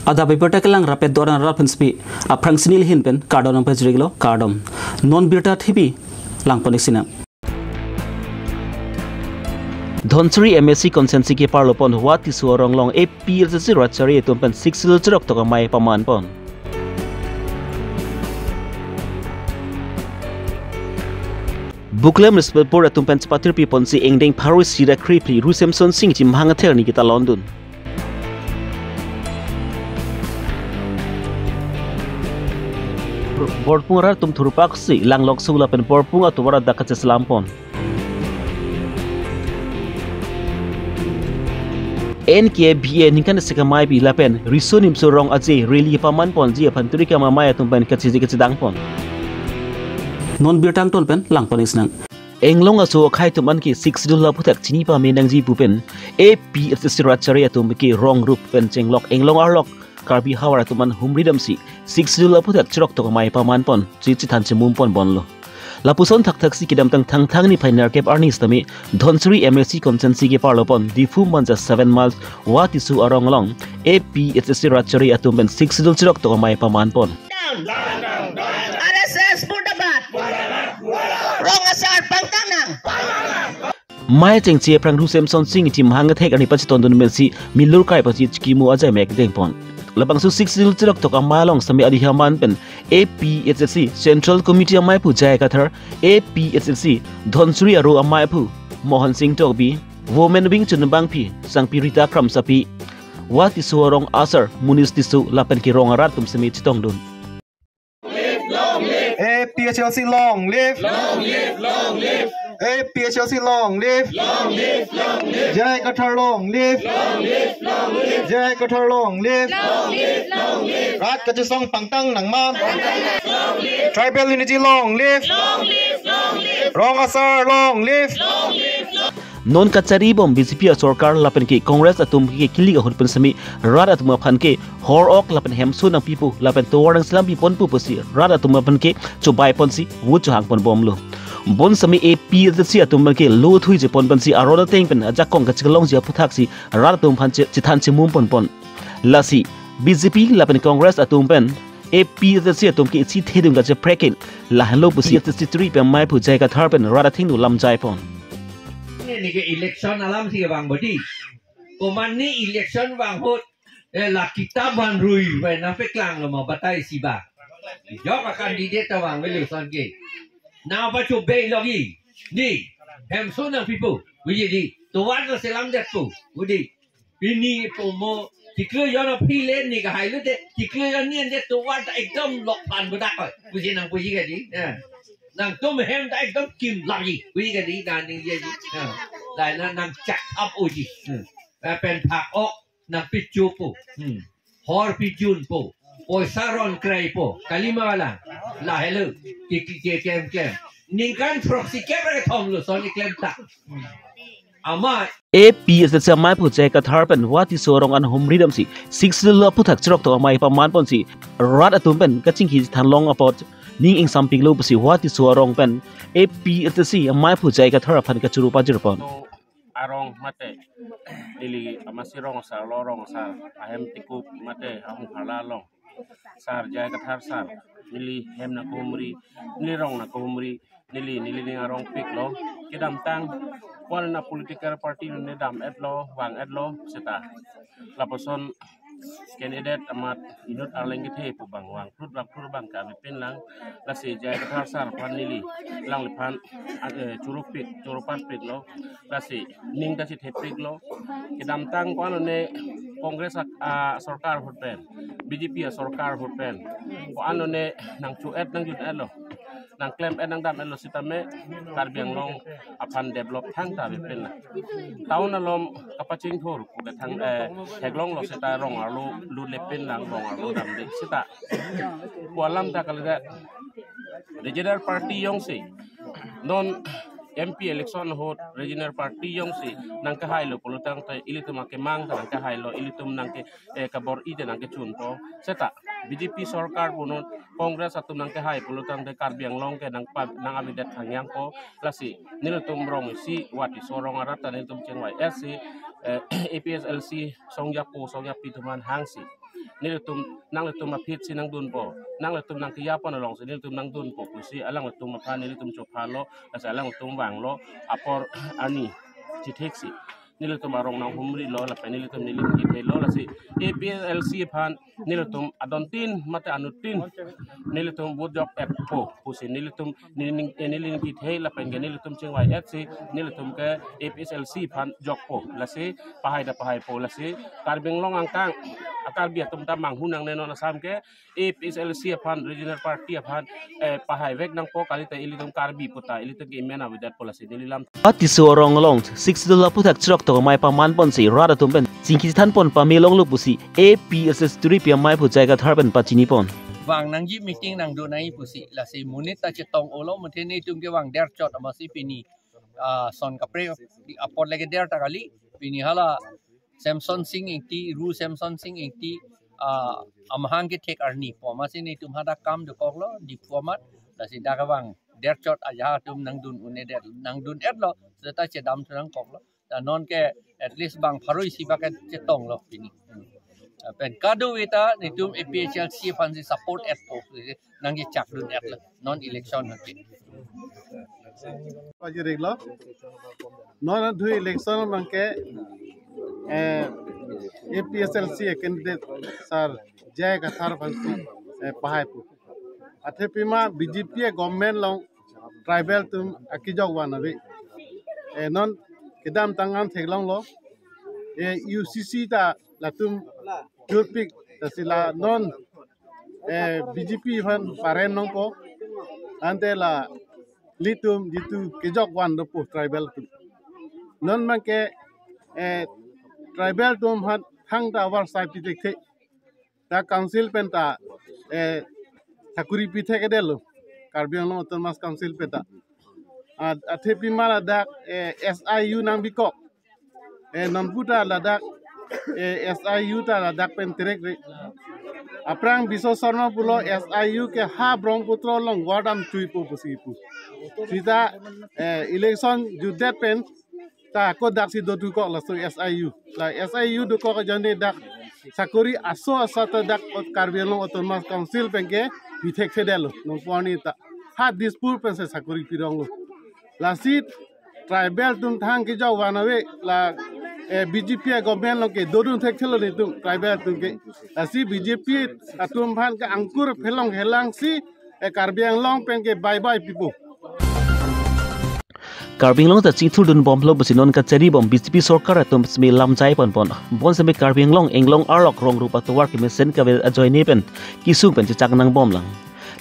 Ada Abirta kelang rapid doran rapin spi aprang sinil hin pen kardon pejriglo kardom non birta thibi lang ponisina Dhonsuri MSC Consensi ke parlopon wati suarong long APLC rachari tumpen 6 lirok to kamai paman pon Buklem respect por tumpen spatir pipon si engdeng Paris sira kripli Rusemson sing jim hangater ni kita London Borpung rar tum thurupak si langlok sula pen borpung atubara dakat selampon NKBA ningkan sekamai bi lapen risonim surong aje reli paman pon ji panturi ka mamaya tumpan kachiji kachidang pon non birtang ton pen lang pon isnang englong aso khai tuman ki 6 dula putak chini pa menang ji pupen APFC rachari atum ki rong rup pen chenglok englong arlok Karbi hawara tuman humridam si 6 dula putak chirok to kamai paman pon chi tan chimum pon bonlo Lapuson tak si kidam tang ni pioneer cap arnis tami Dhonsuri MSC Consensi ke parlopon difu manja 7 miles watisu arong long APFC rachari atum ben 6 dul chirok to kamai paman pon RSS Budabat Rong asar pangtanang Mai cheng che prang Rusemson sing tim hangathek ani pachiton dun mensi milur kai pachi chikimu ajai mek deng pon Labang su 6 dil chirok to kamalong sami adi haman pen APHC Central Committee amai pu jai kathar APHC Dhonsuri aru amai pu Mohan Singh Tokbi Women Wing chunbang phi sangpi Rita Kram sapi wati suarong asar munis tisu lapen ki rong arat tum sami chitong dun APHC long live APHC long live Jai Kathar long live Jai Kathar long live Rat Kachisong Pangtang Nang Mam Tribal Unity long live Rong Asar long live Non kachari bom BJP sarkar lapen ki Congress atum ki kili ga hurpen sami rat atum phan ke hor ok lapen hemsu nang pipu lapen towarang slam pipon pu pusi rat atum phan ke chubai pon si wu chu hang pon bom lo bon sami APLC atum ke lo thui je pon pon si arona teng pen aja kong ka chiklong ja puthak si rat atum phan che chithan che mum pon lasi BJP lapen Congress atum pen APLC atum ki chi thedum ga che prekin la hanlo pusi tri pe mai pu jai ka thar pen rat thing nu lam jai pon ni ke election alam si bang bodi koman ni election bang hot la kita ban rui we na pe klang lo ma batai si ba yo ka candidate bang we election ke now ba chu be logi ni hem so na people we di to wan la selam det pu we di ini pomo tikle yo na phi len ni ka hai lu de tikle yo nien de to wan ta ekdom lok pan bu dak we ji nang pu ji ke di nang tum hem ta ekdom kim lagi we ke di dan ni ji lại là nang chặt ấp ôi gì, pen phạc ốc nang pichu po, hor pichun po, oi saron kray po, kalima la hello, kem, ningkan proxy kemera thom lo son iklem ta, ama APHC amai pu jai ka thar pen wati sorong an humridam si 6 dil puthak chirok to amai paman pon si rat atum pen kaching hi than long apot ning ing samping lo si wati sorong pen APHC amai pu jai ka thar phan ka churu pa jir pon arong mate dili amasi rong sar lorong sar ahem tikup mate ahung hala long sar jai ka thar sar nili hem na kumri nili rong na kumri nili ni arong pik lo kidam tang wal na political party ne dam etlo wang etlo seta laposon candidate amat inut arleng ke the pu bang wang prut bang ka pin lang la se jai ka thar sar pan nili lang le pan churupan pik lo la se ning da si the pik lo kidam tang ko ne Congress sarkar hotpen BJP sarkar hotpen ko ne nang chu et nang jut elo nang claim et nang dam elo sitame karbiang long apan develop thang ta pin la taun alom kapaching thor ko thang heglong lo sita rong alu lu lepin lang rong alu dam de sita ko alam ta kalga regional party yong si non MP election hot regional party yong si nang kahai lo polutang ta ilitum ke mang ta nang kahai lo ilitum nang ke kabor ide nang ke chun po seta BJP sarkar punon Congress atum nang kahai polutang de karbiang long ke nang abidat hangyang po lasi nilutum rong si wati sorong arata nilutum chengwai SC APSLC songya pi tuman hangsi นี่เลยตุ้มนั่งเลยตุ้มมาพิษสินั่งดุนปอนั่งเลยตุ้มนั่งขยับปอนลองสินี่เลยตุ้มนั่งดุนปอกุสิอะไรเลยตุ้มมาพานี่เลยตุ้มจบพาโลแล้วอะไรเลยตุ้มวางโลอะปออันนี้จิเทกสินี่เลยตุ้มมารองน้องหุ่มรีโลแล้วไปนี่เลยตุ้มนี่เลยกินโลแล้วสิ APLC พันนี่เลยตุ้มอดอนตินมาแต่อนุตินนี่เลยตุ้มบูดจ็อบแอปโปกุสินี่เลยตุ้มนี่เลยกินเทแล้วไปนี่เลยตุ้มเชียงไว้FCนี่เลยตุ้มแก APLC พันจ็อบโปแล้วสิปะไฮดาปะไฮโปแล้วสิการเบ่งลองอังกังakar biar tum tamang hunang nenon asam ke APLC pan regional party pan pahai vek nang po kali ta ili tum karbi puta ili tum imena with that policy nililam ati so rong long $6 putak chok to mai pa man pon si rada tum ben singki than pon pa melong lu pusi APSS 3 pi mai pu jaiga tharben pa chini pon wang nang ji meeting nang do nai pusi la se munit ta chetong olo muthe nei tum ke wang der chot amasi pini son kapre apor lege der ta kali pini hala Samson Singh engti Ru Samson Singh engti amhang ke tek arni poma sini tum hada kam de koklo di format la si dagawang der chot aja tum nang dun une der nang dun et lo seta che dam tang koklo da non ke at least bang pharoi si baket che tong lo pini pen kadu eta ni tum APHLC fan si support at po nang ye chak dun et lo non election hati Aji reglo non dhu election mangke APSLC candidate sir Jai Kathar Fansi Pahaipu. Athepima BJP government long tribal tum akijok wanabe. Non kedam tangan theglong lo. UCC ta latum jurpik tasila non BJP fan paren nong po ante la litum jitu kijok wan dopo tribal tum. Non mangke tribal tum hat hang ta war sai pitek the ta council penta thakuri pithe ke delo Karbi Longri Abirta council peta athepi mala dak SIU nang bikok namputa ladak SIU ta ladak pen trek aprang biso sarna pulo SIU ke ha brongputro long wadam chuipo pusipu sita election judet pen ta ko dak si dotu ko la so SIU la SIU do ko jande dak sakuri aso asata dak Karbi Longri Abirta council penke pithek fedelo no poni ta ha dispur pense sakuri pirong la sit tribal tum thang ki jaw wanawe la BJP government lo ke dodun thek thelo ni tum tribal tum ke la si BJP atum phan ka angkur phelong helang si Karbi Longri pen ke bye bye people Karbi Longri ta chingthul dun bom lo basinon ka cheri bom BJP sarkar atum sme lamjai pon bon seme Karbi Longri englong arok rong rupa to war ke mesen ka vel ajoy ne pen kisung pen chak nang bom lang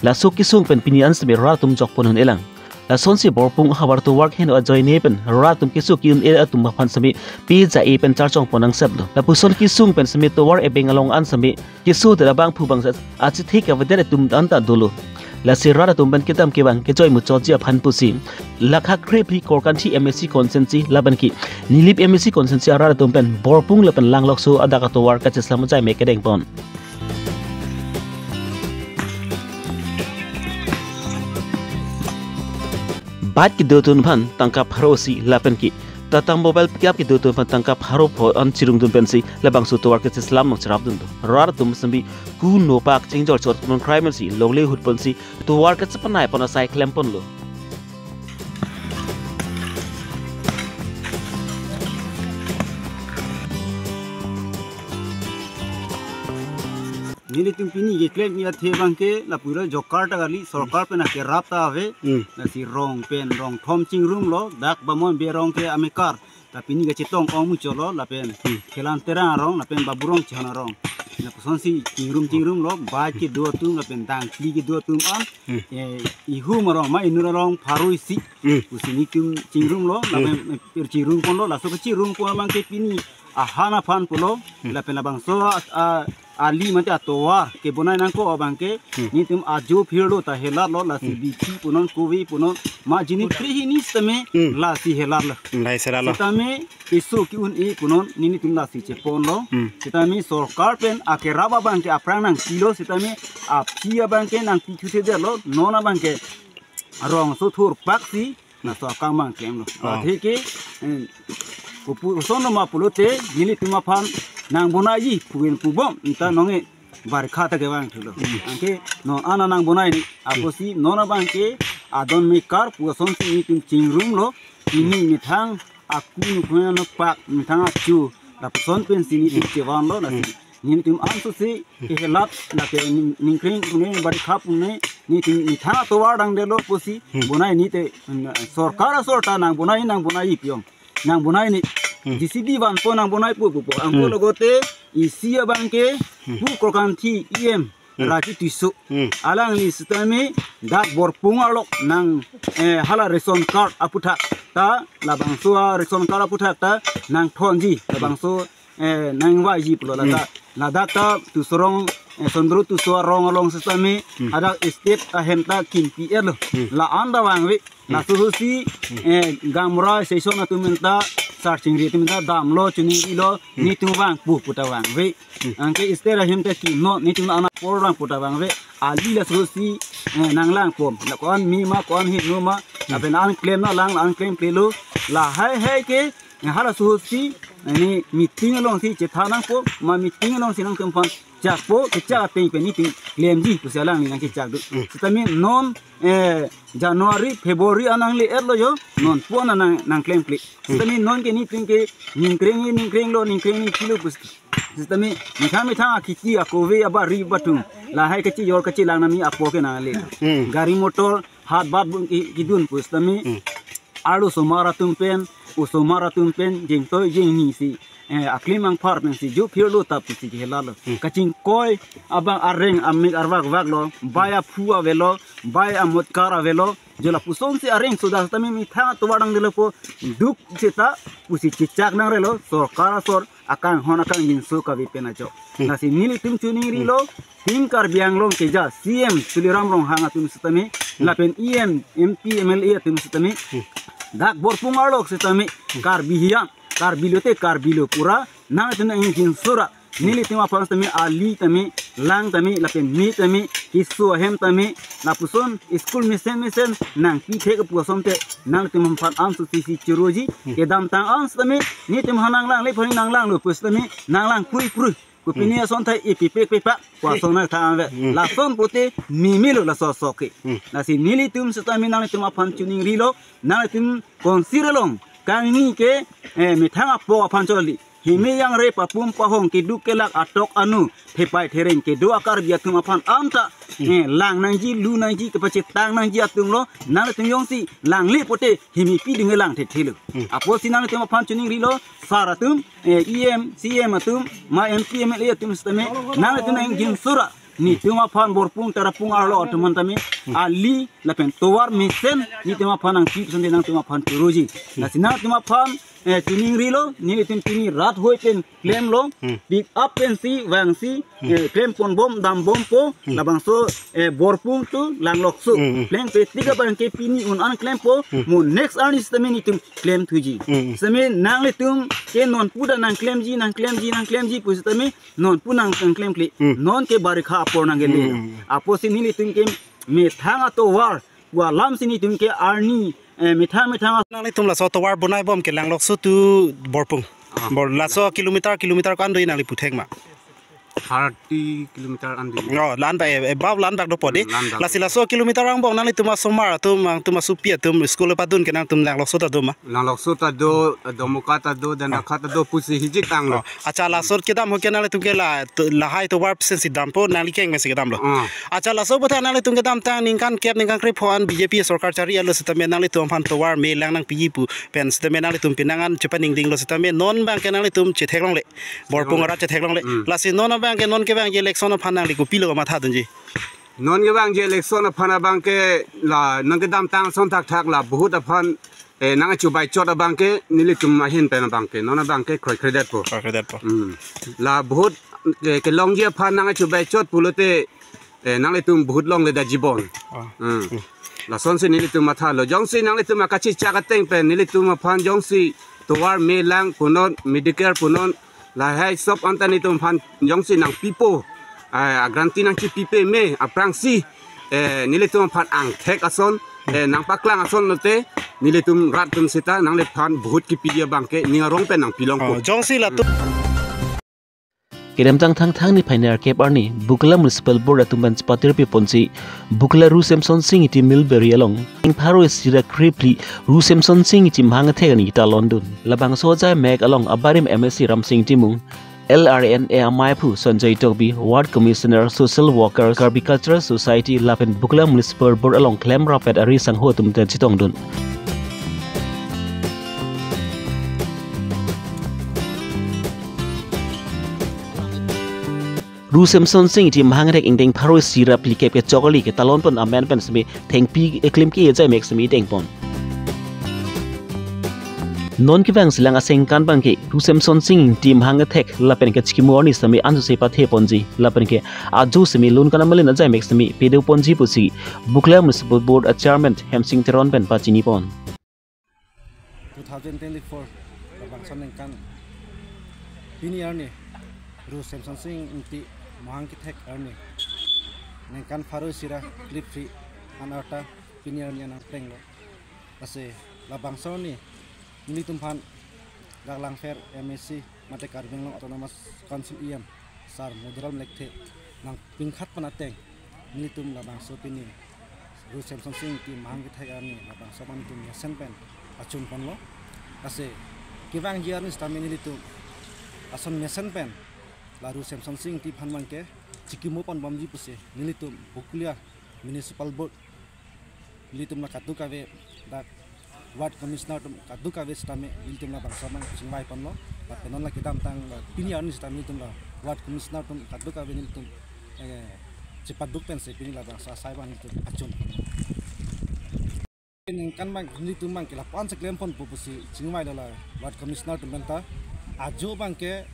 la so kisung pen pinian sme ratum jok pon hun elang la son si borpung habar to work hen ajoy ne pen ratum kisuk yun e atum phan seme pi ja e pen char chong ponang sep lo la puson kisung pen seme to war e bengalong an seme kisu da bang phu bang sa achi thik ka vedere tum anta dolo la sirara tumban kitam ke bang ke joy mu chojia phan pusi lakha krep hi korkan thi MSC consensi laban ki nilip MSC consensi ara tumpen borpung lapan langlok so adaka to war ka cheslam jai me kedeng pon bat ki dotun phan tangkap harosi lapan ki tatang mobile pick up ki dotun phan tangkap haro pho an chirung dun pensi labang su to war ka cheslam nok charap dun rar tum sambi ku no pak chingjor chot mon crime si logle hut ponsi to war ka chapanai pon sai klem pon lo Ini tumpini ye claim ya the bangke la pura jokarta gali sarkar pe na ke rapta ave na si rong pen rong thom ching room lo dak bamon be rong ke amikar tapi ni ga chitong ong mu cholo la pen khelan terang rong la pen baburong chana rong na puson si ching room lo ba ki do tum la pen dang kli ki do tum am I hu marong ma inura rong pharoi si usini tum ching room lo la pen ching room pon lo la so chi room pon bangke pini ahana fan pulo la pen la bang so ali mate atowa ke bonai nang ko abangke ni tum ajo phirdo ta helar lo la si bichi punon kowi punon ma jini tri ni stame la si helar la lai sera lo tame isu ki un e punon ni tum la si che pon lo sitame sarkar pen akeraba bangke aprang nang kilo sitame apia bangke nang kichute de lo nona bangke rong so thur paksi na so kang mang kem lo theke pupu sono ma pulote ni tuma phan nang bonaji puin pubom ta nonge barikha ta ke bang thulo angke non ana nang bonai ni aposi non bang ke adon me kar puason si tin ching room lo ini mithang aku nukhna no pak mithang achu la puson pen sini tin chewan lo na ni tim ansu si ke lat la ke ningkring kune barikha pune ni tim mithang to wadang de lo posi bonai ni te sarkar sorta nang bonai piom nang bonai ni DCD ban po nang bonai po angko logote isi abangke bu kokanti em raki tisu alang ni sistemi dak borpung alok nang hala reson card aputa ta labang so reson card aputa ta nang thonji labang so nang waji pulo la data tu sorong sondro tu so rong along sistemi ada state ahenta kimpi elo la anda wangwe la susi gamra session atu minta searching rate minta damlo chuni lo ni tu bang pu puta wang we angke istera hemta ki no ni tu ana por rang puta wang we ali la susi nanglang pom la kon mi ma kon hit no ma la ben an claim na lang an claim plelo la hai ke hala susi ni meeting long si chethanang po ma meeting long sinang tempan jakpo kecak ting pe ni ting claim ji tu salang ni nang kecak du tetapi non Januari Februari anang le erlo yo non puan nang claim klik tetapi non ke ni ting ke ningkring lo ni kilo pus tetapi mitha kiki akove aba ri batung la hai kecil yor kecil lang nami apo ke na le gari motor hat bat kidun pus tetapi alu somara tumpen usomara tumpen jeng toy jeng ni si aklimang part nang si ju phirlo tap si helalo kaching koi abang areng amik arwak lo baya phua velo baya motkara velo jola puson si areng sudah tami mitha to wadang dilo po duk cita pusi cicak nang relo sorkara sor akan honakan jinsu ka vipena jo nasi nili tum chuning rilo tim kar biang long keja CM tuliram rong hanga tum sitami lapen EM MP MLA tum sitami dak borpung alok sitami Karbi lo pura nang tena ingin sura nili tema pas tami ali tami lang tami lapen mi tami kisu hem tami napuson school misen nang pi thek puasom te nang tema fan ansu sisi chiroji kedam tang ans tami ni tem hanang lang le phani nang lang lo pus tami nang lang pui kupini son thai ipi pa puasom na thang la son pote mimilo la so ke nasi nili tum sitami nang tema fan tuning rilo nang tim konsirelong kang ni ke mithang apo pancholi hime yang re papum pahong ke dukelak atok anu thepai thereng ke do akar biatum apan amta lang nangji lu nangji ke pacet tang nangji atum lo nang tum yongsi lang le pote himi pi ding lang the thelu apo sinang tum apan chuning rilo saratum EM CM atum ma MP MLA atum stame nang tum engin sura ni tuma fan borpung tarapung arlo teman tami ali lapen towar misen ni tuma fan ang tip sende nang tuma fan turuji na sina tuma fan tuning rilo ni tim tini rat hoi pen claim lo pick up pen si wang si claim pon bom dam bom po labang so borpung tu lang lok su claim pe tiga bang ke pini un an claim po mo next an is tami ni tim claim tuji same nang le tum ke non puda nang claim ji pu tami non punang claim kli non ke barikha por nangeli apo sini ni tum ke me thanga to war wa lam sini tum ke arni mitha nang ni tum la so to war bonai bom ke lang lok su tu borpung bor la so kilometer kan doi nang li puthek ma 30 kilometer andi lan ba baw lan bak do pode la sila so kilometer ang bong nang tuma somar tuma supia tum school padun ke nang tum lang lok so ta do ma lang lok so ta do domukata do dan khata do pusi hijik tang lo acha la sor ke dam ho ke nang tum ke la hai to war sen si dam po nang li keng me se dam lo acha la so botha nang tum ke dam tang ning kan kep ning kan kre phon BJP sarkar chari alo sitame nang tum phan to war me lang nang pi pu pen sitame nang tum pinangan chupaning ding lo sitame non bang ke nang tum che thek long le borpung ra che thek long le la si non bang ke non ke bang je election of hanang li ko pilo ma tha dunji non ke bang je election of phana bang ke la nang ke dam tang son thak la bahut aphan nang chu bai chot bang ke nili tum ma hin pe na bang ke non bang ke credit po la bahut ke long je phan nang chu bai chot pulote nang le tum bahut long le da jibon la son se nili tum ma tha lo jong si nang le tum ka chi cha ka teng pe nili tum ma phan jong si to war me lang punon medicare punon la hai sop antani tum phan jong si nang pipo granti nang chi pipe me aprang si nili tum phan ang thek ason nang paklang ason note nili tum rat tum sita nang le phan bahut ki pidia bangke ninga rong pe nang pilong ko jong si la tu Kedam tang ni pioneer cap arni Bukla Municipal Board atumban patir pi ponsi Bukla Ru Samson Singh iti Milbury along ing paro sira kripli Ru Samson Singh iti mhanga thegani ita London labang soja meg along abarim MSc Ram Singh timung LRNA Amaipu Sanjay Togbi Ward Commissioner Social Worker Karbi Cultural Society lapen Bukla Municipal Board along Klem Rapid Ari Sangho tumten chitong dun Ru Samson Singh iti mhangrek ingdeng paro sirap likep ke chokoli ke talon pon amen pen smi thengpi eklim ki jai mek smi deng pon non ki wang silang aseng kan bang ke Ru Samson Singh iti mhangathek lapen ke chikimo ni smi anju se pa the ponji lapen ke aju smi lun kana malin jai mek smi pedu ponji pusi Bukla Municipal Board chairman Hemsing Teron pen pa chini pon 2024 labang soneng kan ini arni Ru Samson Singh inti Mahangkitek arni nengkan faru sirah clip free anarta piniarni anak tenglo ase labang soni ini tumpan gaglang fair MSc mate Karbi Longri autonomous council IM sar moderal lekte nang pingkhat panateng ini tum labang so pini Ru Samson Singh ti Mahangkitek arni labang so pan tum yesen pen acun panlo ase kibang jiarni stamini itu ason yesen pen Lalu Samson Singh ti phan mangke chikimo pan bamji puse nilitum Bukla Municipal Board nilitum na katu kave da ward commissioner tum katu kave stame nilitum na bangsa mang singwai pan lo papenon la kitam tang pini arni stame nilitum la ward commissioner tum katu kave nilitum cepat duk pen se pini la bangsa sai ban nilitum acun kan bang nilitum mang ke la pan se klem pon pusi singwai la ward commissioner tum benta ajo bangke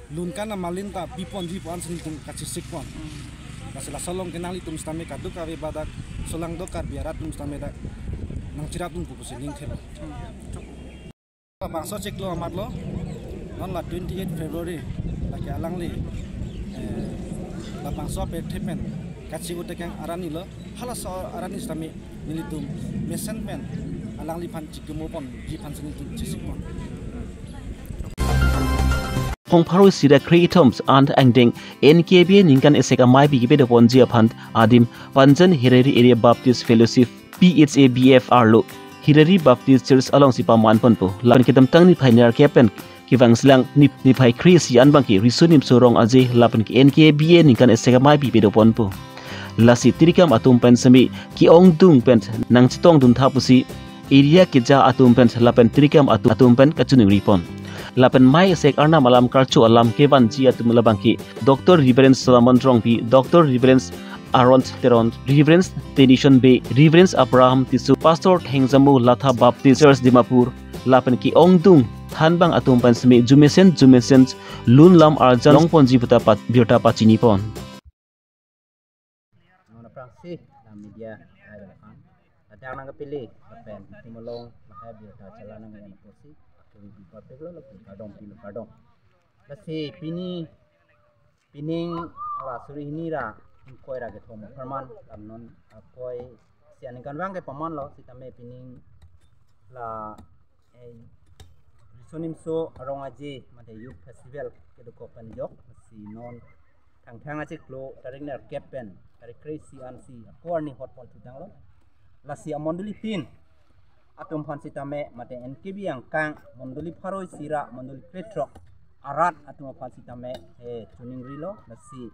lunkan malinta bipon jipon sinitum kachisik pon kasila solong kenali tum stame kadu kawe badak solang dokar biarat tum stame dak nang cirat tum pupusi ning thelo bangso ciklo amatlo non la 28 February laki alangli la bangso pe thepen kachi utek yang arani lo hala so arani stame militum mesen pen alangli pan cikmo pon jipan sinitum cisik pon Hong paro sira creatoms and angding NKB ningkan eseka mai bi gibe de ponji aphant adim Panjan Hirari Area Baptist Fellowship PHABFR lo Hirari Baptist Church along si paman ponpo lan kitam tang ni pioneer capen kiwang silang ni phai Chris yan bangki risunim sorong aje lapan ki NKB ningkan eseka mai bi de ponpo lasi tirikam atum pen semi ki ong dung pen nang chitong dun thapusi area kija atum pen lapan tirikam atum pen kachuning ripon lapan mai sek arna malam karchu alam kevan ji atum labangki Dr. Reverence Solomon Trongpi Dr. Reverence Aaron Teron Reverence Tenison Bay Reverence Abraham Tisu Pastor Hengzamu Latha Baptist Church Dimapur lapan ki ongdung thanbang atum pansme jumesen lun lam arjan long ponji puta pat biota pachini pon nona prangsi na media ayam adang nang pilih lapen timolong mahai biota chalana ngan posi di papel lo kadong lasi pining ala suri hinira koi ra ke thom perman non koi sian kan wang ke paman lo sitame pining la risonim so arong aje mate youth festival ke do ko panjok si non thang aje klo taring ner capen tarik crazy ansi korni hot pon tudang lo lasi amonduli tin atum phan sitame mate NKB yang kang mondoli pharoi sira mondoli petrok arat atum phan sitame tuning rilo nasi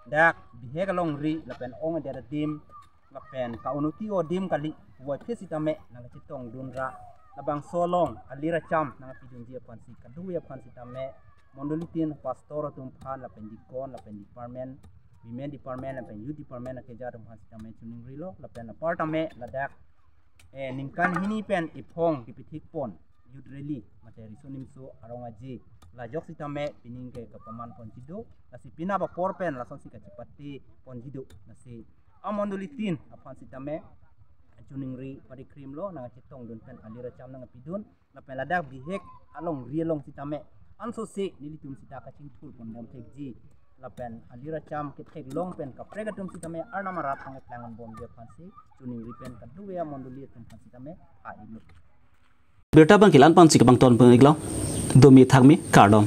dak bihegalong ri lapen ong ada dim lapen kaunuti o dim kali wa sitame nang chitong dunra labang solong alira cham nang pidun dia phan si kadu ya phan sitame mondoli tin pastor atum phan lapen dikon lapen department women department lapen youth department ke jarum phan sitame tuning rilo lapen apartame ladak ningkan hini pen ipong dipitik pon youth rally materi sonim so arong aji lajok sitame pining ke kapaman pon jido nasi pina ba porpen lason si kacipati pon jido nasi amonduli tin apan sitame juningri pari krim lo nang citong dun pen alira cham nang pidun na pen ladak bihek along rielong sitame anso se nilitum sita kacing pul pon bom tekji lapen alira cham kitek long pen ka pregatum sitame arna marat ang plangan bom dia pansi tuning ripen kadu ya monduli tum pansi tame a ilu Berta bang kilan pan si kabang ton pengiglaw domi thagmi kardom